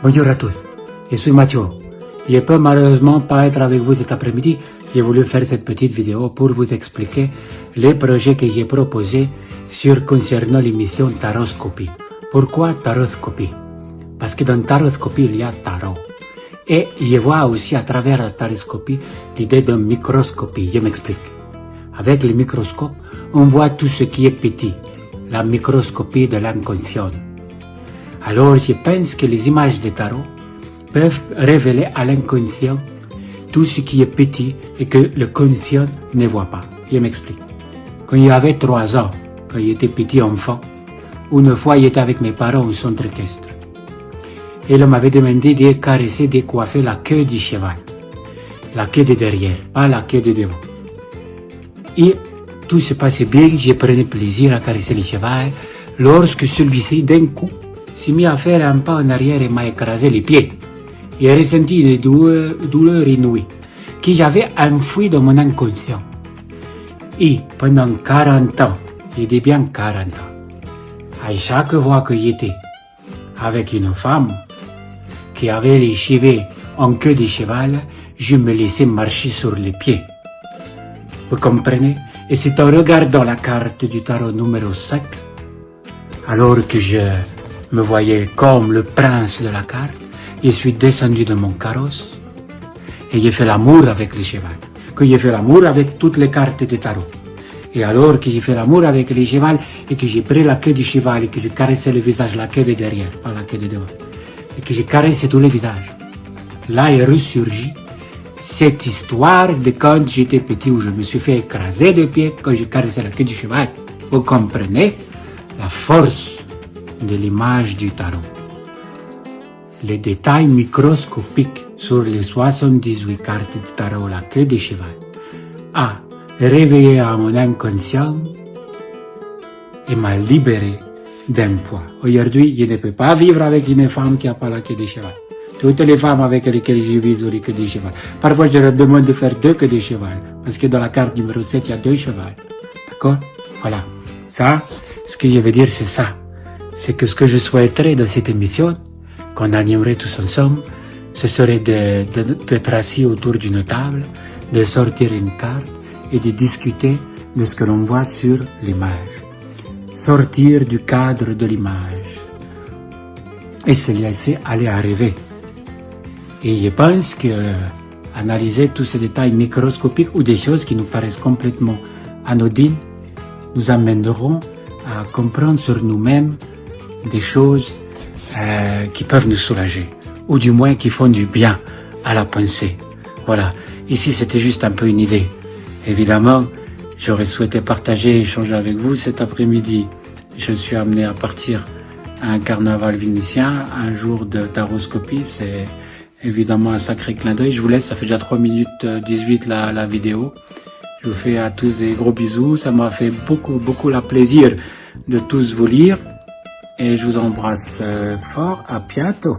Bonjour à tous, je suis Mathieu. Je peux malheureusement pas être avec vous cet après-midi. J'ai voulu faire cette petite vidéo pour vous expliquer les projets que j'ai proposés concernant l'émission Taroscopie. Pourquoi Taroscopie? Parce que dans Taroscopie, il y a tarot. Et je vois aussi à travers la Taroscopie l'idée d'un microscopie. Je m'explique. Avec le microscope, on voit tout ce qui est petit, la microscopie de l'inconscient. Alors je pense que les images de tarot peuvent révéler à l'inconscient tout ce qui est petit et que le conscient ne voit pas. Je m'explique. Quand j'avais 3 ans, quand j'étais petit enfant, une fois j'étais avec mes parents au centre équestre. Et il m'avait demandé de caresser, de coiffer la queue du cheval. La queue de derrière, pas la queue de devant. Et tout se passait bien, je prenais plaisir à caresser le cheval, lorsque celui-ci, d'un coup, s'est mis à faire un pas en arrière et m'a écrasé les pieds. J'ai ressenti une douleur inouïe que j'avais enfouie dans mon inconscient. Et pendant 40 ans, j'ai dit bien 40 ans, à chaque fois que j'étais avec une femme qui avait les cheveux en queue de cheval, je me laissais marcher sur les pieds. Vous comprenez? Et c'est en regardant la carte du tarot numéro 5, alors que je me voyais comme le prince de la carte, je suis descendu de mon carrosse et j'ai fait l'amour avec le cheval. Que j'ai fait l'amour avec toutes les cartes de tarot. Et alors que j'ai fait l'amour avec le cheval et que j'ai pris la queue du cheval et que j'ai caressé le visage, la queue de derrière, pas la queue de devant, et que j'ai caressé tout le visage, là est ressurgi cette histoire de quand j'étais petit où je me suis fait écraser de pieds quand j'ai caressé la queue du cheval. Vous comprenez la force de l'image du tarot. Les détails microscopiques sur les 78 cartes du tarot, la queue du cheval, a réveillé à mon inconscient et m'a libéré d'un poids. Aujourd'hui, je ne peux pas vivre avec une femme qui n'a pas la queue de cheval. Toutes les femmes avec lesquelles je vis ont les queues de cheval. Parfois, je leur demande de faire 2 queues de cheval, parce que dans la carte numéro 7, il y a 2 chevals. D'accord? Voilà. Ça, ce que je veux dire, c'est ça. C'est que ce que je souhaiterais dans cette émission, qu'on animerait tous ensemble, ce serait d'être assis autour d'une table, de sortir une carte et de discuter de ce que l'on voit sur l'image. Sortir du cadre de l'image et se laisser aller à rêver. Et je pense que analyser tous ces détails microscopiques ou des choses qui nous paraissent complètement anodines nous amèneront à comprendre sur nous-mêmes des choses qui peuvent nous soulager, ou du moins qui font du bien à la pensée. Voilà, ici c'était juste un peu une idée. Évidemment, j'aurais souhaité partager et échanger avec vous cet après-midi. Je suis amené à partir à un carnaval vénitien, un jour de taroscopie, c'est évidemment un sacré clin d'œil. Je vous laisse, ça fait déjà 3 minutes 18 la vidéo. Je vous fais à tous des gros bisous, ça m'a fait beaucoup la plaisir de tous vous lire. Et je vous embrasse fort, à bientôt.